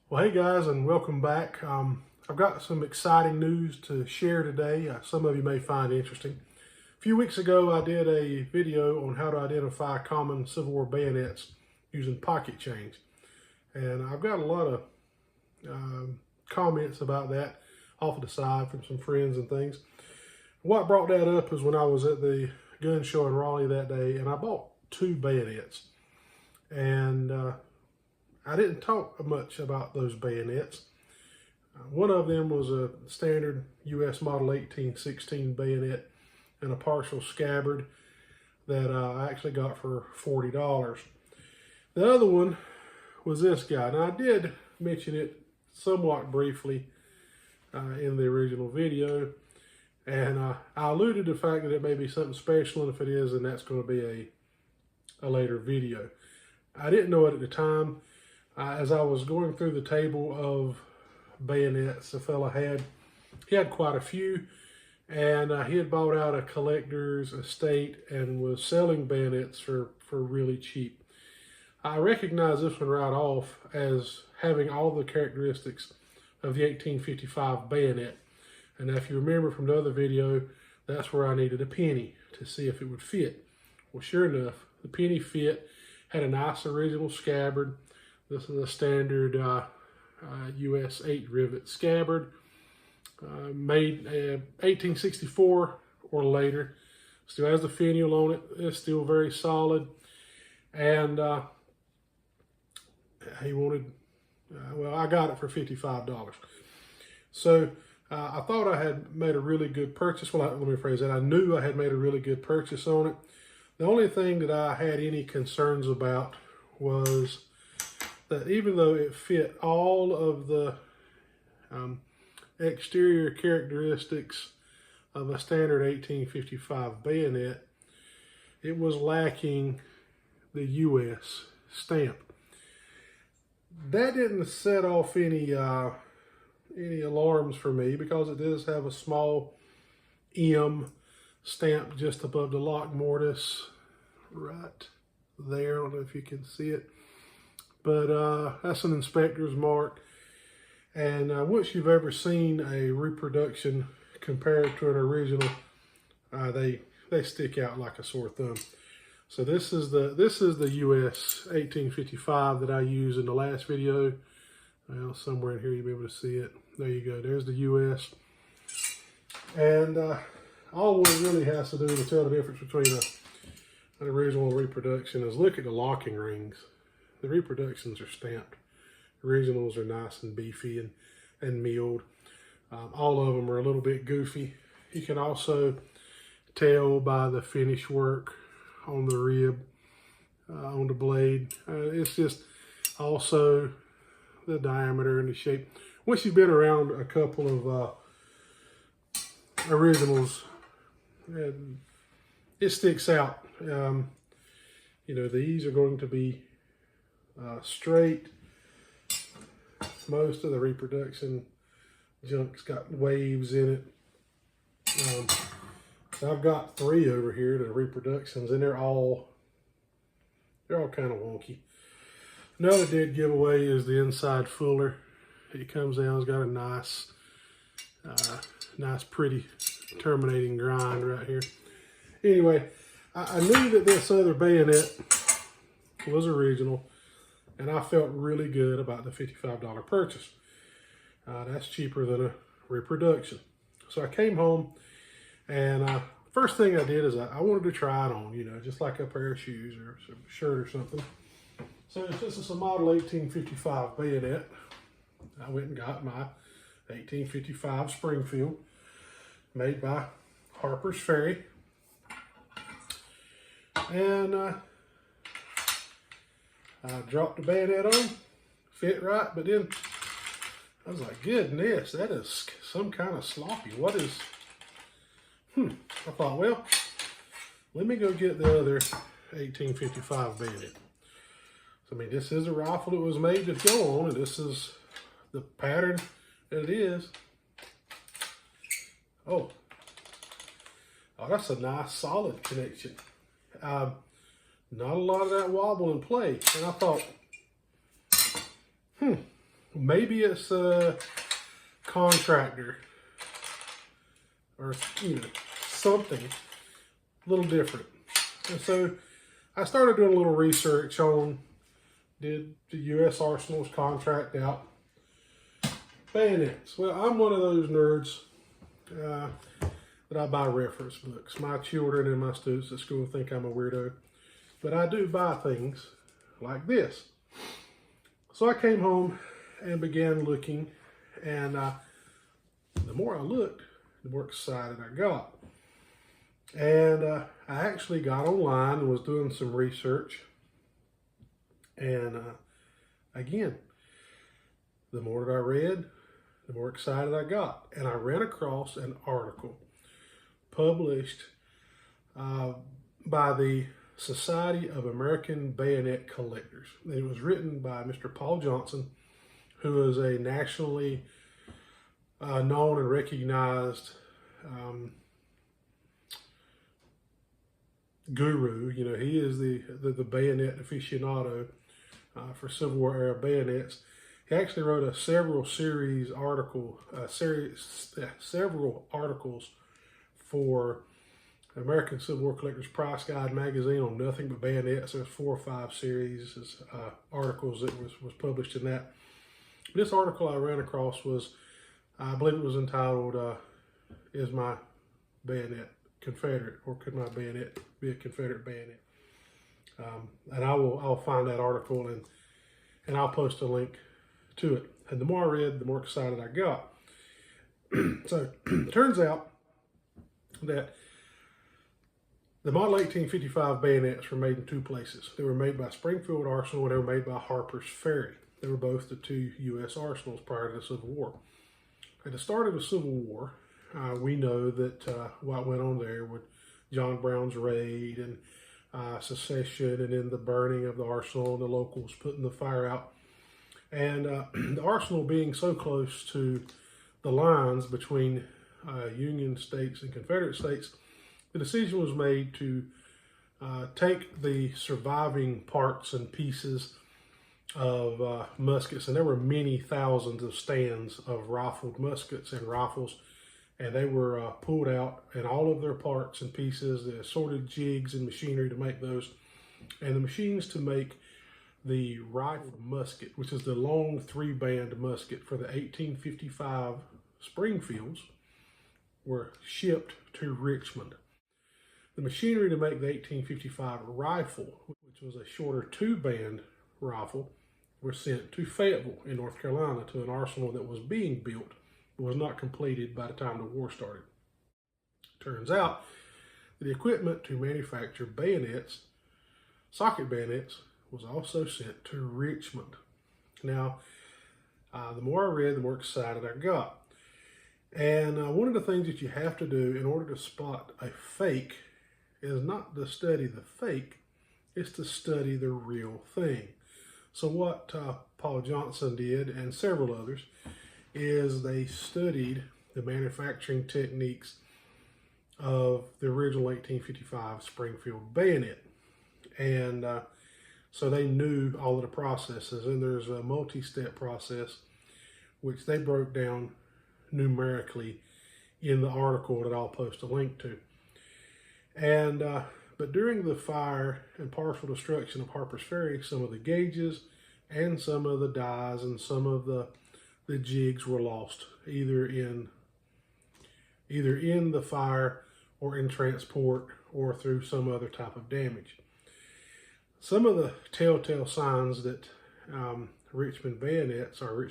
Well, hey guys, and welcome back. I've got some exciting news to share today. Some of you may find interesting. A few weeks ago, I did a video on how to identify common Civil War bayonets using pocket chains. And I've got a lot of comments about that off to the side from some friends and things. What brought that up is when I was at the gun show in Raleigh that day, and I bought two bayonets. And I didn't talk much about those bayonets. One of them was a standard U.S. Model 1816 bayonet and a partial scabbard that I actually got for $40. The other one was this guy. Now, I did mention it somewhat briefly in the original video, and I alluded to the fact that it may be something special, and if it is, then that's going to be a later video. I didn't know it at the time. As I was going through the table of bayonets the fella had, he had quite a few, and he had bought out a collector's estate and was selling bayonets for really cheap. I recognized this one right off as having all the characteristics of the 1855 bayonet. And if you remember from the other video, that's where I needed a penny to see if it would fit. Well, sure enough, the penny fit, had a nice original scabbard. This is a standard US 8 rivet scabbard, made 1864 or later. Still has the finial on it. It's still very solid. And he wanted, well, I got it for $55. So I thought I had made a really good purchase. Well, let me rephrase that. I knew I had made a really good purchase on it. The only thing that I had any concerns about was that even though it fit all of the exterior characteristics of a standard 1855 bayonet, it was lacking the U.S. stamp. That didn't set off any alarms for me because it does have a small M stamp just above the lock mortise right there. I don't know if you can see it. But that's an inspector's mark. And once you've ever seen a reproduction compared to an original, they stick out like a sore thumb. So this is the US 1855 that I used in the last video. Well, somewhere in here you'll be able to see it. There you go. There's the US. And all one really has to do to tell the difference between an original and reproduction is look at the locking rings. The reproductions are stamped. Originals are nice and beefy and milled. All of them are a little bit goofy. You can also tell by the finish work on the rib, on the blade. It's just also the diameter and the shape. Once you've been around a couple of originals, it sticks out. You know, these are going to be straight. Most of the reproduction junk's got waves in it. So I've got three over here, the reproductions, and they're all kind of wonky. Another dead giveaway is the inside fuller. It comes down, it's got a nice, pretty terminating grind right here. Anyway, I knew that this other bayonet was original, and I felt really good about the $55 purchase. That's cheaper than a reproduction. So I came home, and first thing I did is I wanted to try it on, you know, just like a pair of shoes or a shirt or something. So this is a model 1855 bayonet. I went and got my 1855 Springfield, made by Harper's Ferry. And I dropped the bayonet on, fit right, but then I was like, goodness, that is some kind of sloppy. What is, I thought, well, let me go get the other 1855 bayonet. So, I mean, this is a rifle that was made to go on, and this is the pattern that it is. Oh, that's a nice solid connection. Not a lot of that wobble and play. And I thought, Maybe it's a contractor or, you know, something a little different. And so I started doing a little research on, did the U.S. Arsenals contract out bayonets? Well, I'm one of those nerds that I buy reference books. My children and my students at school think I'm a weirdo, but I do buy things like this. So I came home and began looking, and the more I looked, the more excited I got. And I actually got online and was doing some research. And again, the more that I read, the more excited I got. And I ran across an article published by the Society of American Bayonet Collectors. And it was written by Mr. Paul Johnson, who is a nationally known and recognized guru. You know, he is the bayonet aficionado for Civil War era bayonets. He actually wrote several articles for American Civil War Collectors Price Guide magazine on nothing but bayonets. There's 4 or 5 series articles that was published in that. This article I ran across was, I believe it was entitled, "Is My Bayonet Confederate, or Could My Bayonet Be a Confederate Bayonet?" And I'll find that article and I'll post a link to it. And the more I read, the more excited I got. So it turns out that the model 1855 bayonets were made in 2 places. They were made by Springfield Arsenal, and they were made by Harper's Ferry. They were both the 2 U.S. arsenals prior to the Civil War. At the start of the Civil War, we know that what went on there with John Brown's raid and secession, and then the burning of the arsenal and the locals putting the fire out. And the arsenal being so close to the lines between Union states and Confederate states, the decision was made to take the surviving parts and pieces of muskets, and there were many thousands of stands of rifled muskets and rifles, and they were pulled out, and all of their parts and pieces, the assorted jigs and machinery to make those, and the machines to make the rifled musket, which is the long 3-band musket for the 1855 Springfields, were shipped to Richmond. The machinery to make the 1855 rifle, which was a shorter 2-band rifle, were sent to Fayetteville in North Carolina to an arsenal that was being built but was not completed by the time the war started. Turns out that the equipment to manufacture bayonets, socket bayonets, was also sent to Richmond. Now, the more I read, the more excited I got. And one of the things that you have to do in order to spot a fake is not to study the fake, it's to study the real thing. So what Paul Johnson did, and several others, is they studied the manufacturing techniques of the original 1855 Springfield bayonet. And so they knew all of the processes, and there's a multi-step process which they broke down numerically in the article that I'll post a link to. And but during the fire and partial destruction of Harper's Ferry, some of the gauges and some of the dies and some of the jigs were lost, either in the fire or in transport or through some other type of damage. Some of the telltale signs that Richmond bayonets are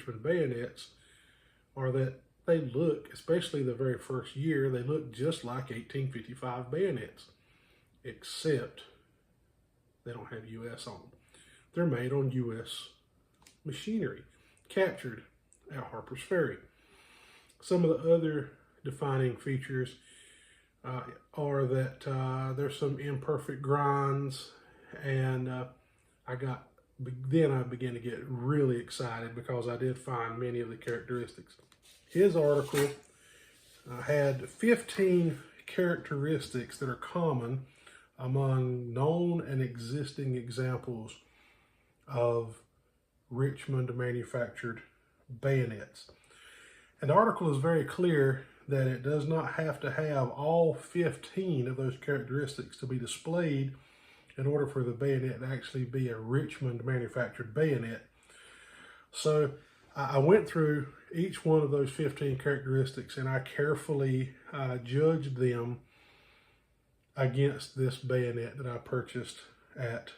that they look, especially the very first year, they look just like 1855 bayonets, except they don't have U.S. on them. They're made on U.S. machinery, captured at Harper's Ferry. Some of the other defining features are that there's some imperfect grinds, and I began to get really excited because I did find many of the characteristics. His article had 15 characteristics that are common among known and existing examples of Richmond manufactured bayonets. And the article is very clear that it does not have to have all 15 of those characteristics to be displayed in order for the bayonet to actually be a Richmond manufactured bayonet. So I went through each one of those 15 characteristics and I carefully judged them against this bayonet that I purchased at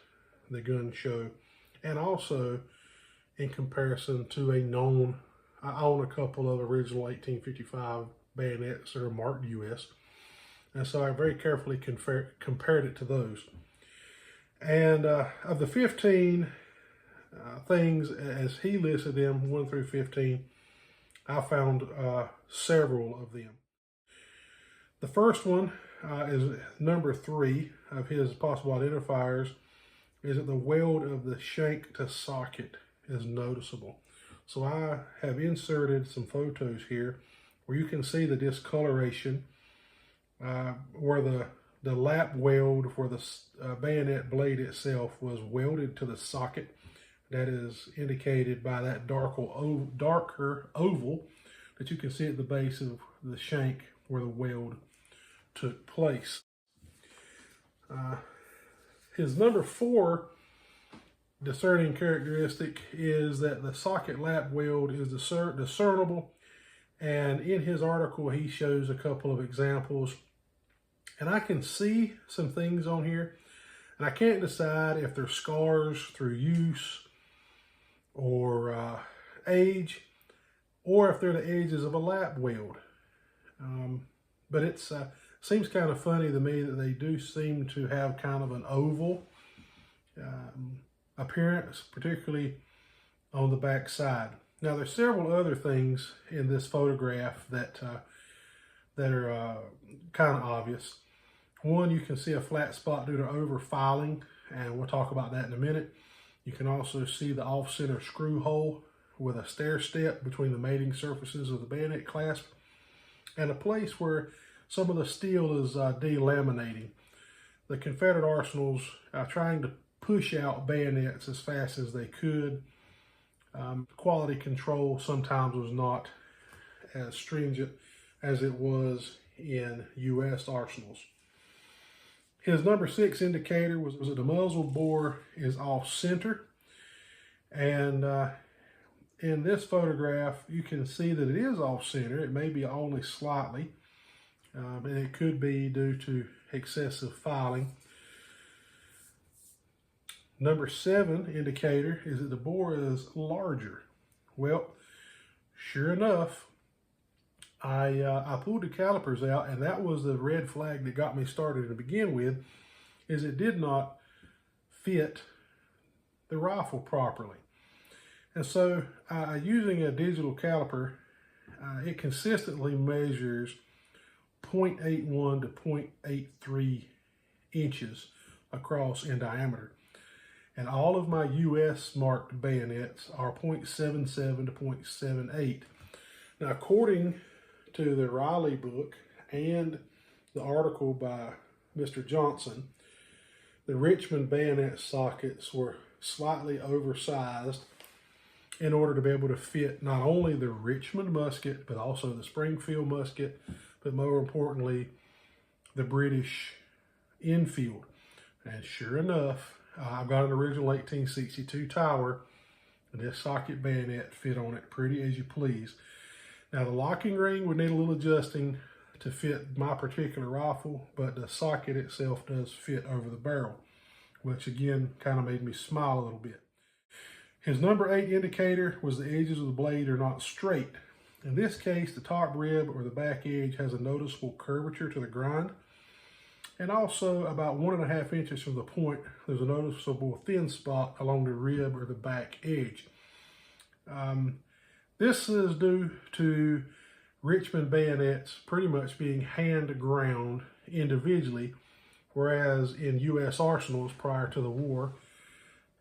the gun show, and also in comparison to a known, I own a couple of original 1855 bayonets that are marked US, and so I very carefully compared it to those. And of the 15 things as he listed them, 1 through 15, I found several of them. The first one is number 3 of his possible identifiers, is that the weld of the shank to socket is noticeable. So I have inserted some photos here where you can see the discoloration where the lap weld for the bayonet blade itself was welded to the socket. That is indicated by that darker oval that you can see at the base of the shank where the weld took place. His number 4 discerning characteristic is that the socket lap weld is discernible, and in his article he shows a couple of examples, and I can see some things on here, and I can't decide if they're scars through use or age, or if they're the edges of a lap weld. But it seems kind of funny to me that they do seem to have kind of an oval appearance, particularly on the back side. Now there's several other things in this photograph that are kind of obvious. One, you can see a flat spot due to over filing, and we'll talk about that in a minute. You can also see the off-center screw hole with a stair step between the mating surfaces of the bayonet clasp, and a place where some of the steel is delaminating. The Confederate arsenals are trying to push out bayonets as fast as they could. Quality control sometimes was not as stringent as it was in U.S. arsenals. His number 6 indicator was that the muzzle bore is off center, and in this photograph you can see that it is off center. It may be only slightly, and it could be due to excessive filing. Number 7 indicator is that the bore is larger. Well, sure enough, I pulled the calipers out, and that was the red flag that got me started to begin with, is it did not fit the rifle properly. And so using a digital caliper, it consistently measures 0.81 to 0.83 inches across in diameter. And all of my US marked bayonets are 0.77 to 0.78. Now, according to the Raleigh book and the article by Mr. Johnson, the Richmond bayonet sockets were slightly oversized in order to be able to fit not only the Richmond musket, but also the Springfield musket, but more importantly, the British Enfield. And sure enough, I've got an original 1862 tower, and this socket bayonet fit on it pretty as you please. Now the locking ring would need a little adjusting to fit my particular rifle, but the socket itself does fit over the barrel, which again kind of made me smile a little bit. His number 8 indicator was the edges of the blade are not straight. In this case, the top rib or the back edge has a noticeable curvature to the grind. And also about 1.5 inches from the point, there's a noticeable thin spot along the rib or the back edge. This is due to Richmond bayonets pretty much being hand ground individually, whereas in U.S. arsenals prior to the war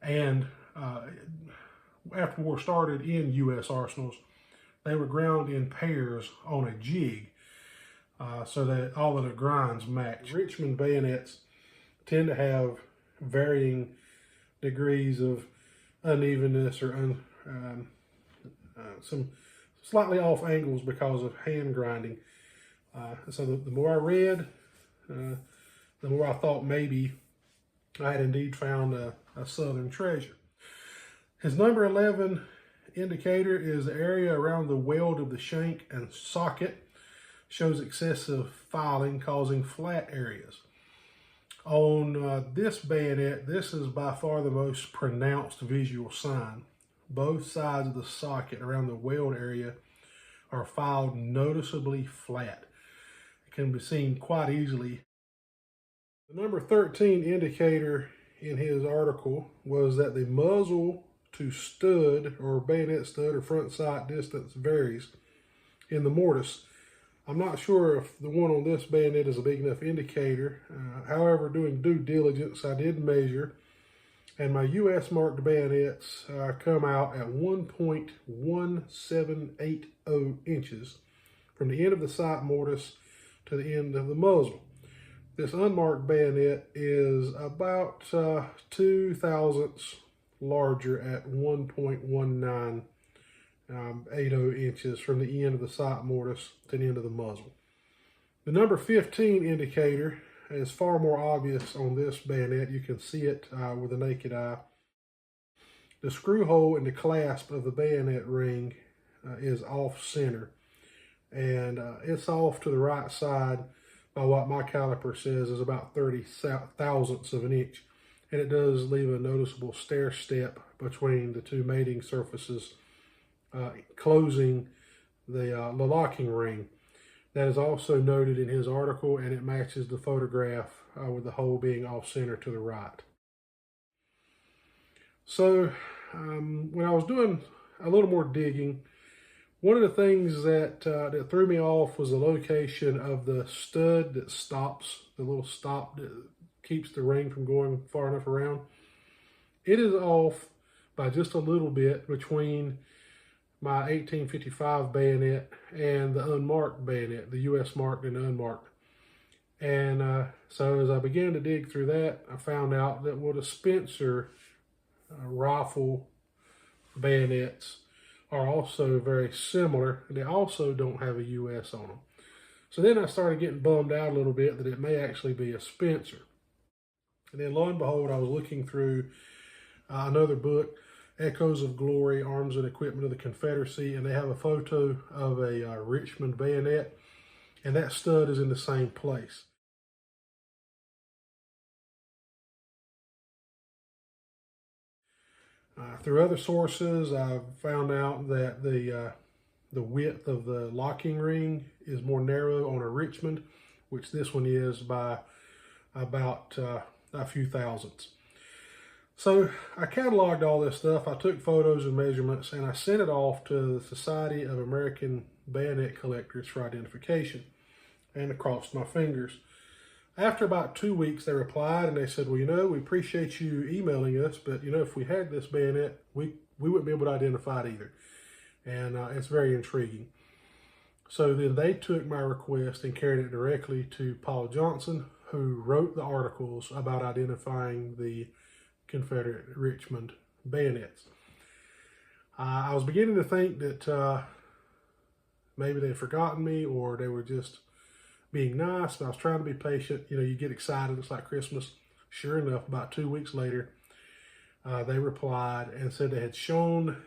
and after the war started in U.S. arsenals, they were ground in pairs on a jig. So that all of the grinds match. Richmond bayonets tend to have varying degrees of unevenness or some slightly off angles because of hand grinding. So the more I read, the more I thought maybe I had indeed found a Southern treasure. His number 11 indicator is the area around the weld of the shank and socket. Shows excessive filing causing flat areas. On this bayonet, this is by far the most pronounced visual sign. Both sides of the socket around the weld area are filed noticeably flat. It can be seen quite easily. The number 13 indicator in his article was that the muzzle to stud or bayonet stud or front sight distance varies in the mortise. I'm not sure if the one on this bayonet is a big enough indicator. However, doing due diligence, I did measure, and my US marked bayonets come out at 1.1780 inches from the end of the sight mortise to the end of the muzzle. This unmarked bayonet is about 2 thousandths larger at 1.1980 inches from the end of the sight mortise to the end of the muzzle. The number 15 indicator is far more obvious on this bayonet. You can see it with the naked eye. The screw hole in the clasp of the bayonet ring is off center, and it's off to the right side by what my caliper says is about 30 thousandths of an inch, and it does leave a noticeable stair step between the two mating surfaces closing the locking ring. That is also noted in his article, and it matches the photograph with the hole being off center to the right. So when I was doing a little more digging, one of the things that threw me off was the location of the stud that stops, the little stop that keeps the ring from going far enough around. It is off by just a little bit between my 1855 bayonet and the unmarked bayonet, the US marked and unmarked. And so as I began to dig through that, I found out that the Spencer rifle bayonets are also very similar. They also don't have a US on them. So then I started getting bummed out a little bit that it may actually be a Spencer. And then lo and behold, I was looking through another book, Echoes of Glory, Arms and Equipment of the Confederacy, and they have a photo of a Richmond bayonet, and that stud is in the same place. Through other sources, I've found out that the width of the locking ring is more narrow on a Richmond, which this one is by about a few thousandths. So I cataloged all this stuff. I took photos and measurements, and I sent it off to the Society of American Bayonet Collectors for identification, and I crossed my fingers. After about 2 weeks, they replied, and they said, well, we appreciate you emailing us, but, if we had this bayonet, we wouldn't be able to identify it either. And it's very intriguing. So then they took my request and carried it directly to Paul Johnson, who wrote the articles about identifying the Confederate Richmond bayonets. I was beginning to think that maybe they'd forgotten me or they were just being nice, but I was trying to be patient. You get excited, it's like Christmas. Sure enough, about 2 weeks later, they replied and said they had shown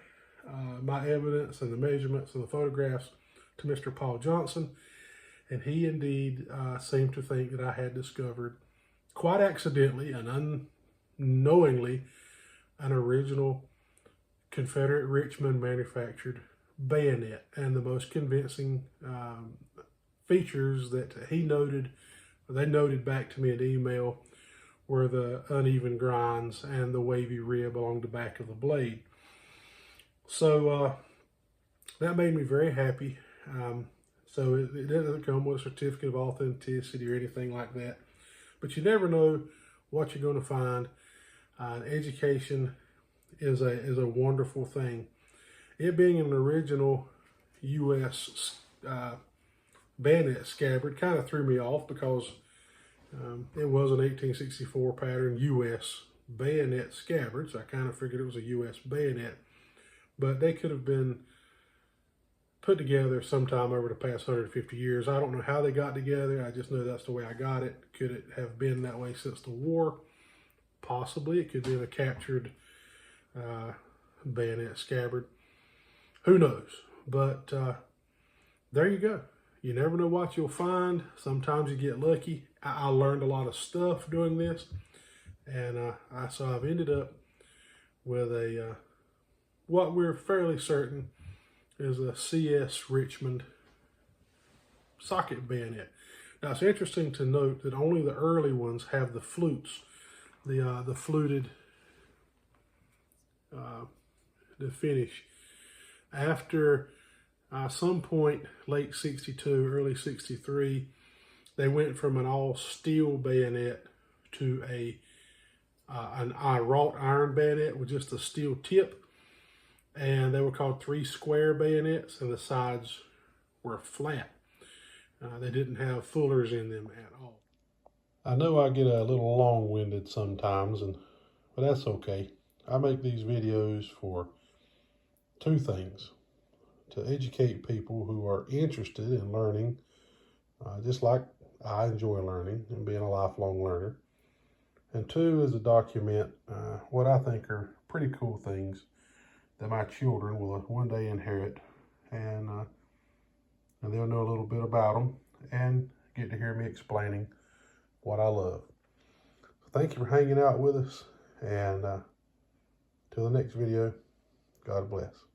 my evidence and the measurements and the photographs to Mr. Paul Johnson, and he indeed seemed to think that I had discovered, quite accidentally and unknowingly, an original Confederate Richmond manufactured bayonet. And the most convincing features that they noted back to me in email were the uneven grinds and the wavy rib along the back of the blade. So that made me very happy. So it doesn't come with a certificate of authenticity or anything like that, but you never know what you're going to find. Education is a wonderful thing. It being an original U.S. bayonet scabbard kind of threw me off because it was an 1864 pattern U.S. bayonet scabbard, so I kind of figured it was a U.S. bayonet. But they could have been put together sometime over the past 150 years. I don't know how they got together. I just know that's the way I got it. Could it have been that way since the war? Possibly. It could be a captured bayonet scabbard. Who knows? But there you go. You never know what you'll find. Sometimes you get lucky. I learned a lot of stuff doing this. And so I've ended up with a, what we're fairly certain is a CS Richmond socket bayonet. Now it's interesting to note that only the early ones have the flutes, the fluted, the finish. After some point, late 62, early 63, they went from an all steel bayonet to an wrought iron bayonet with just a steel tip. And they were called 3 square bayonets, and the sides were flat. They didn't have fullers in them at all. I know I get a little long-winded sometimes, but that's okay. I make these videos for 2 things. To educate people who are interested in learning, just like I enjoy learning and being a lifelong learner. And 2 is to document what I think are pretty cool things that my children will one day inherit, and they'll know a little bit about them and get to hear me explaining what I love. So thank you for hanging out with us, and till the next video, God bless.